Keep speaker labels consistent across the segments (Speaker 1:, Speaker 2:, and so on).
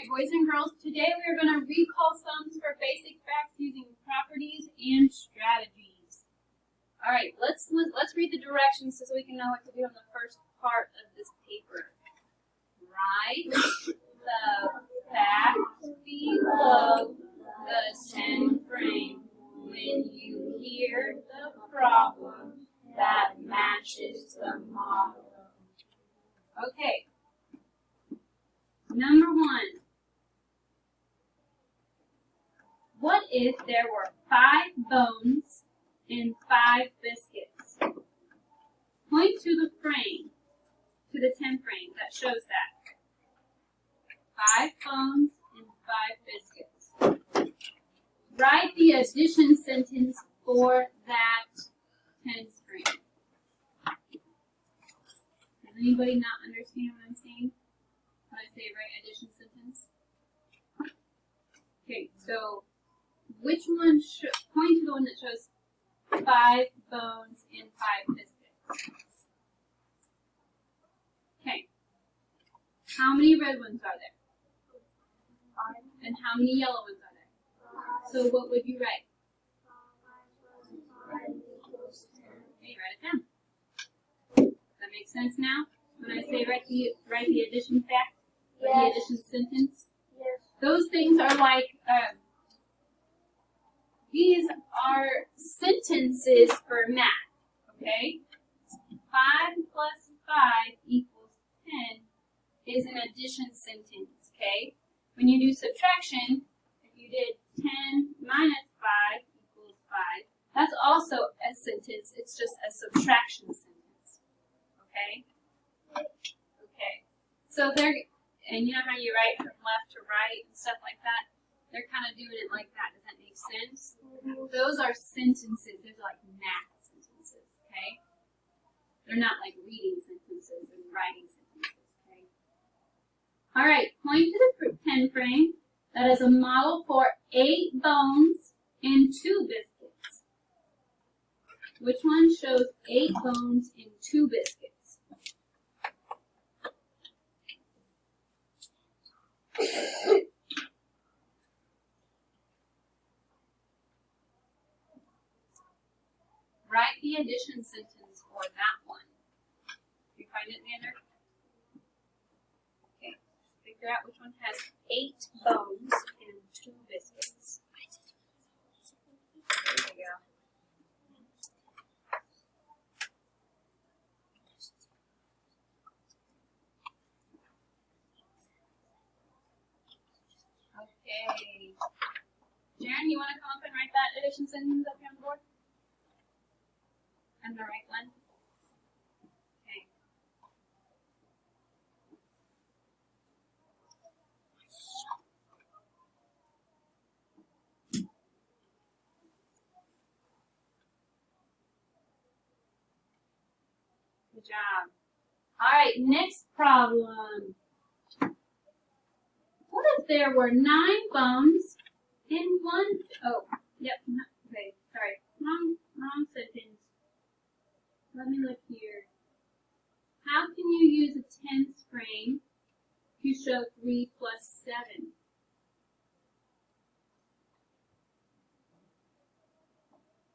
Speaker 1: boys and girls, today we are going to recall sums for basic facts using properties and strategies. All right, let's read the directions so we can know what to do on the first part of this paper. Write the facts below the 10 frame when you hear the problem that matches the model. Okay. Number 1. What if there were 5 bones and 5 biscuits? Point to the frame, to the 10 frame that shows that. 5 bones and 5 biscuits. Write the addition sentence for that 10 frame. Does anybody not understand what I'm saying? When I say write addition sentence? Okay, so which one should point to the one that shows 5 bones and 5 biscuits? Okay. How many red ones are there?
Speaker 2: 5.
Speaker 1: And how many yellow ones are there? So what would you write?
Speaker 2: 5 equals 10.
Speaker 1: Okay, write it down. Does that make sense now? When I say write the addition fact? Or the addition sentence?
Speaker 2: Yes.
Speaker 1: Those things are like, these are sentences for math, okay? 5 plus 5 equals 10 is an addition sentence, okay? When you do subtraction, if you did 10 minus 5 equals 5, that's also a sentence, it's just a subtraction sentence, okay? Okay, so and you know how you write from left to right and stuff like that? They're kind of doing it like that. Does that make sense? Those are sentences. They're like math sentences, okay? They're not like reading sentences and writing sentences, okay? All right, point to the 10 frame. That is a model for 8 bones and 2 biscuits. Which one shows 8 bones and 2 biscuits? Write the addition sentence for that one. Do you find it, Xander? Okay. Figure out which one has 8 bones and 2 biscuits. There you go. Okay. Jaren, you want to come up and write that addition sentence up here on the board? And the right one? Okay. Good job. All right, next problem. What if there were 9 bones in one? Oh, yep. Okay, sorry. Wrong sentence. Let me look here. How can you use a 10th frame to show 3 plus 7?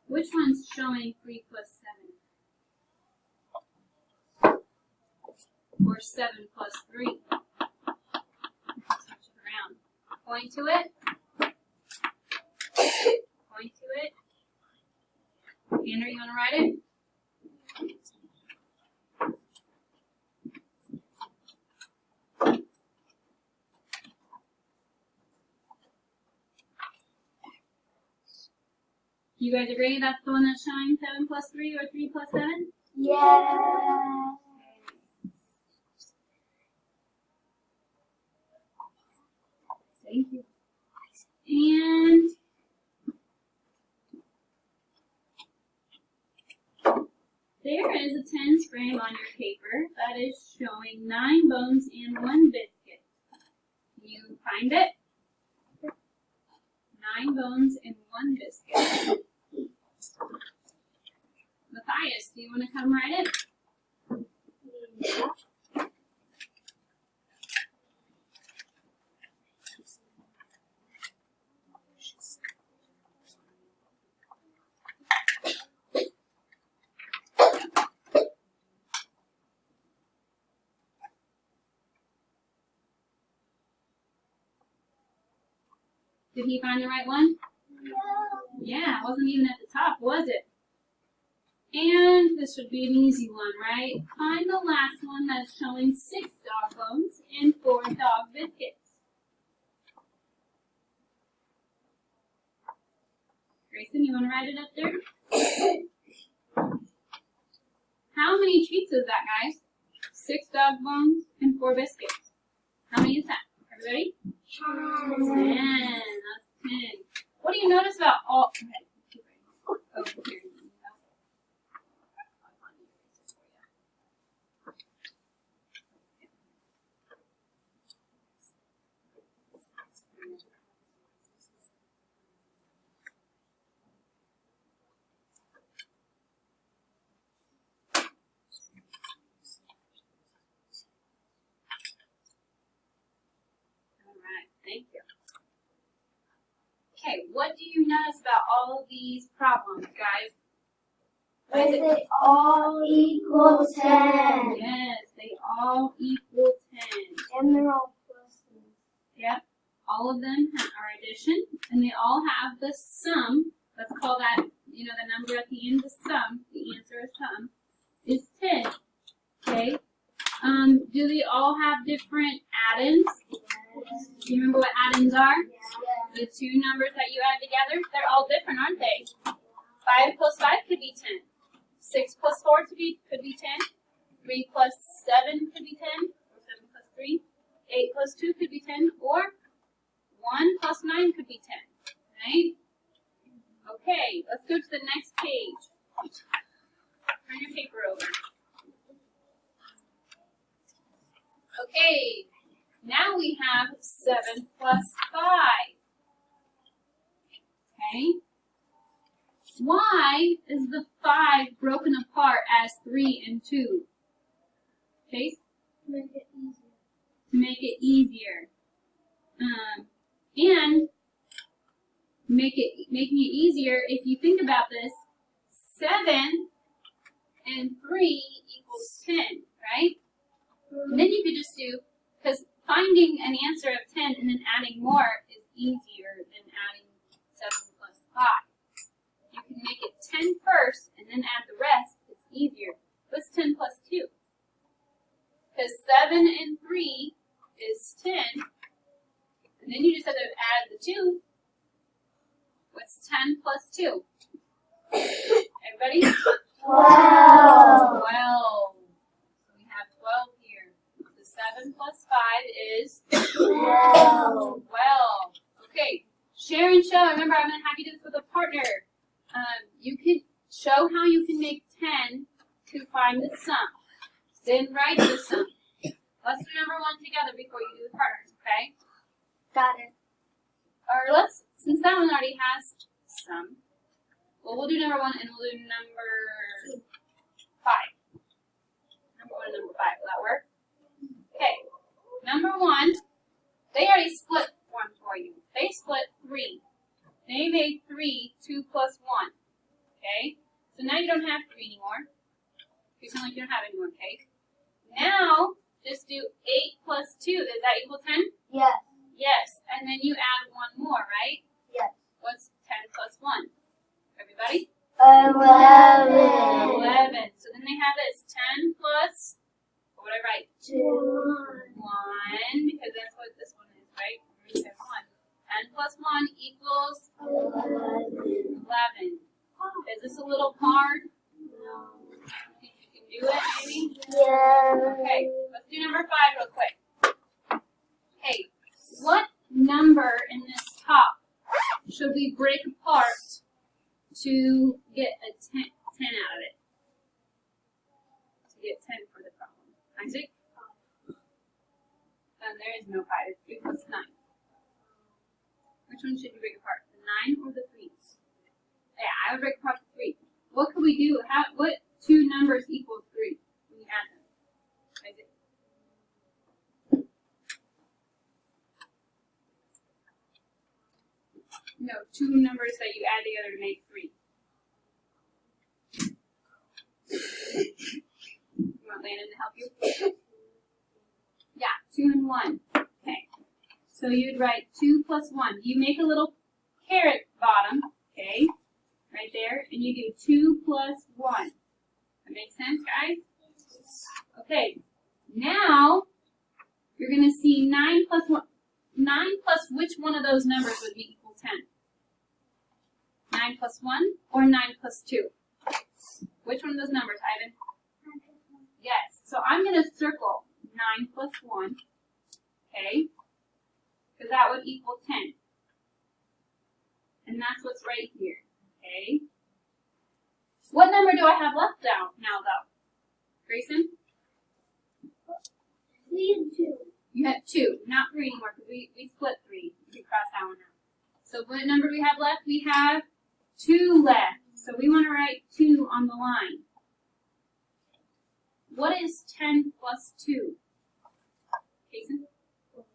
Speaker 1: Which one's showing 3 plus 7? Or 7 plus 3? Switch it around. Point to it. Point to it. Andrew, you want to write it? You guys agree that's the one that's showing 7 plus 3 or 3 plus 7?
Speaker 2: Yeah.
Speaker 1: Thank you. And there is a 10s frame on your paper that is showing 9 bones and 1 biscuit. Can you find it? 9 bones and 1 biscuit. Matthias, do you want to come write it?
Speaker 2: Yeah.
Speaker 1: Did he find the right one?
Speaker 2: No.
Speaker 1: Yeah, it wasn't even at the top, was it? And this should be an easy one, right? Find the last one that's showing 6 dog bones and 4 dog biscuits. Grayson, you want to write it up there? How many treats is that, guys? 6 dog bones and 4 biscuits. How many is that? Everybody? 10. That's 10. What do you notice about all? Okay. Oh, here. Thank you. Okay, what do you notice about all of these problems, guys?
Speaker 2: But they all equal 10.
Speaker 1: Yes, they all equal 10.
Speaker 2: And they're all pluses.
Speaker 1: Yep, all of them are addition, and they all have the sum. Let's call that, the number at the end is sum. The answer is sum is 10. Okay. Do they all have different addends?
Speaker 2: Yes.
Speaker 1: Do you remember what addends are?
Speaker 2: Yes.
Speaker 1: The two numbers that you add together, they're all different, aren't they? 5 plus 5 could be 10. 6 plus 4 could be 10. 3 plus 7 could be 10. Or 7 plus 3. 8 plus 2 could be 10. Or 1 plus 9 could be 10. Right? Okay, let's go to the next page. Turn your paper over. Okay, now we have 7 plus 5. Okay. Why is the 5 broken apart as 3 and 2? Chase?
Speaker 2: Make it easier.
Speaker 1: To make it easier. And making it easier, if you think about this, 7 and 3 equals 10, right? And then you could just do, because finding an answer of 10 and then adding more is easier than adding 7 plus 5. You can make it 10 first and then add the rest. It's easier. What's 10 plus 2? Because 7 and 3 is 10. And then you just have to add the 2. What's 10 plus 2? Everybody?
Speaker 2: 12.
Speaker 1: 12. So we have 12 here. The 7 plus 5 is
Speaker 2: 12.
Speaker 1: 12. Okay. Share and show. Remember, I'm going to have you do this with a partner. You can show how you can make 10 to find the sum. Then write the sum. Let's do number 1 together before you do the partners, okay?
Speaker 2: Got it.
Speaker 1: Or since that one already has sum, well, we'll do number 1 and we'll do number 5. Number 1 and number 5. Will that work? Okay. Number 1, they already split 1 for you. They split 3. They made 3 2 plus 1. Okay? So now you don't have 3 anymore. You sound like you don't have any more, okay? Now, just do 8 plus 2. Does that equal 10?
Speaker 2: Yes.
Speaker 1: Yes. And then you add 1 more, right?
Speaker 2: Yes.
Speaker 1: What's 10 plus 1? Everybody?
Speaker 2: 11.
Speaker 1: 11. So then they have this 10 plus, what would I write?
Speaker 2: 2.
Speaker 1: 1, because that's what this one is, right? We have 1. 10 plus 1 equals
Speaker 2: 11.
Speaker 1: 11. Is this a little hard?
Speaker 2: No.
Speaker 1: Think you can do it, maybe?
Speaker 2: Yes.
Speaker 1: Okay, let's do number 5 real quick. Okay, what number in this top should we break apart to get a 10 out of it? To get 10 for the problem. Isaac? There is no 5. It's 3 plus 9. Which one should you break apart? The 9 or the 3? Yeah, I would break apart the 3. What could we do? What 2 numbers equal 3 when you add them? Isaac? No, 2 numbers that you add together to make 3. You want Landon to help you? Yeah, 2 and 1. Okay. So you'd write 2 plus 1. You make a little caret bottom, okay, right there, and you do 2 plus 1. That makes sense, guys? Okay, now you're going to see 9 plus 1. 9 plus which one of those numbers would be equal 10? 9 plus 1 or 9 plus 2? Which one of those numbers, Ivan? Yes. So I'm going to circle 9 plus 1, okay, because that would equal 10. And that's what's right here, okay? What number do I have left now, though? Grayson?
Speaker 2: 3 and 2.
Speaker 1: You have 2, not 3 anymore, because we split 3. We cross that one out. So what number do we have left? We have 2 left. So we want to write 2 on the line. What is 10 plus 2? Jason? 12.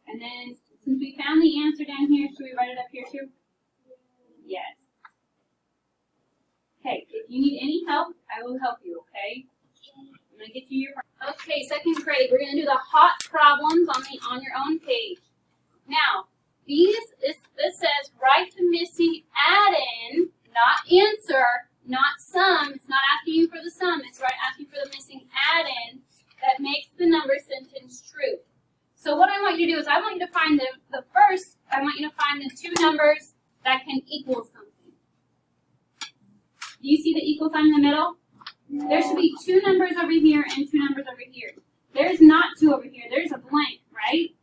Speaker 1: And then, since we found the answer down here, should we write it up here too? Yes. Okay, if you need any help, I will help you, okay? I'm going to get you your... Okay, second grade, we're going to do the hot problems on your own page. Now, this says write the missing add-in, not answer, not sum. It's not asking you for the sum. It's asking for the missing add-in that makes the number sentence true. So what I want you to do is I want you to find I want you to find the 2 numbers that can equal something. Do you see the equal sign in the middle? There should be 2 numbers over here and 2 numbers over here. There's not 2 over here. There's a blank, right?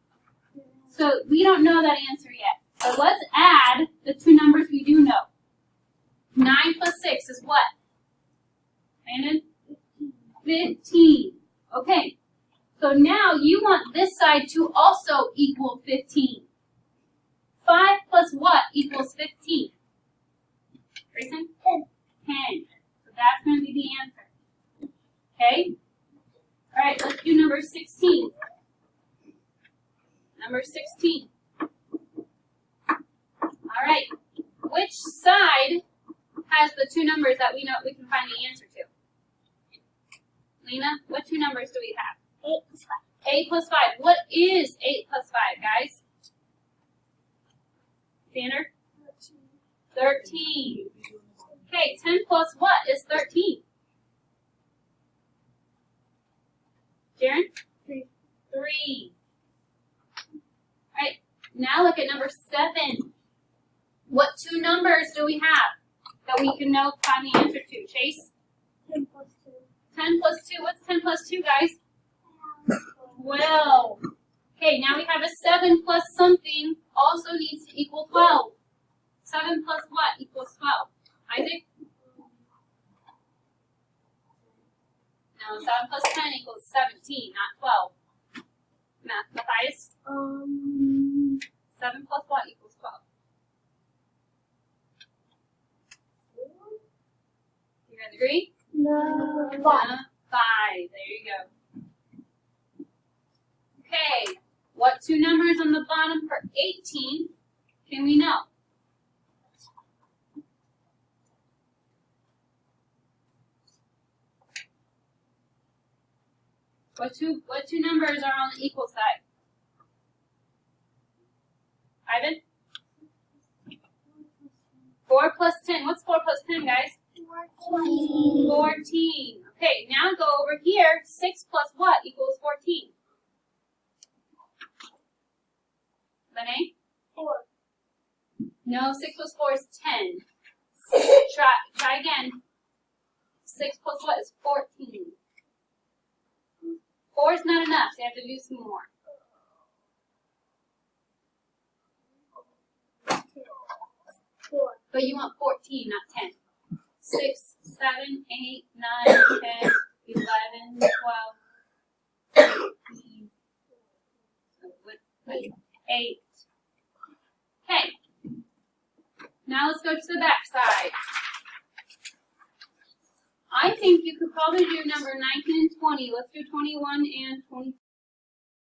Speaker 1: So we don't know that answer yet. So let's add the 2 numbers we do know. 9 plus 6 is what? Landon? 15. Okay. So now you want this side to also equal 15. 5 plus what equals 15? Grayson?
Speaker 2: 10.
Speaker 1: 10. So that's going to be the answer. Okay? All right, let's do number 16. Number 16. All right. Which side has the 2 numbers that we know we can find the answer to? Lena, what 2 numbers do we have?
Speaker 2: 8 plus 5.
Speaker 1: 8 plus 5. What is 8 plus 5, guys? Xander? 13. Okay, 10 plus what is 13? Jaren?
Speaker 2: 3.
Speaker 1: 3. Alright, now look at number 7. What 2 numbers do we have that we can know find the answer to? Chase?
Speaker 2: 10 plus 2.
Speaker 1: 10 plus 2. What's 10 plus 2, guys? 12. Okay, now we have a 7 plus something also needs to equal 12. 7 plus what equals 12? Isaac? No, 7 plus 10 equals 17, not 12. Matthias? 7 plus what equals 12? You guys agree?
Speaker 2: No. 5.
Speaker 1: 5. There you go. Okay, what 2 numbers on the bottom for 18 can we know? What two numbers are on the equal side? Ivan? 4 plus 10. What's 4 plus 10, guys?
Speaker 2: 14.
Speaker 1: 14. Okay, now go over here. 6 plus what equals 14? Lene?
Speaker 2: 4.
Speaker 1: No, 6 plus 4 is 10. Try again. 6 plus what is 14? 4 is not enough, so you have to do some more.
Speaker 2: 4.
Speaker 1: But you want 14, not 10. 6, 7, 8, 9, 10, 11, 12, 13, 8. Okay. Now let's go to the back side. I think you could probably do number 19 and 20. Let's do 21 and 22.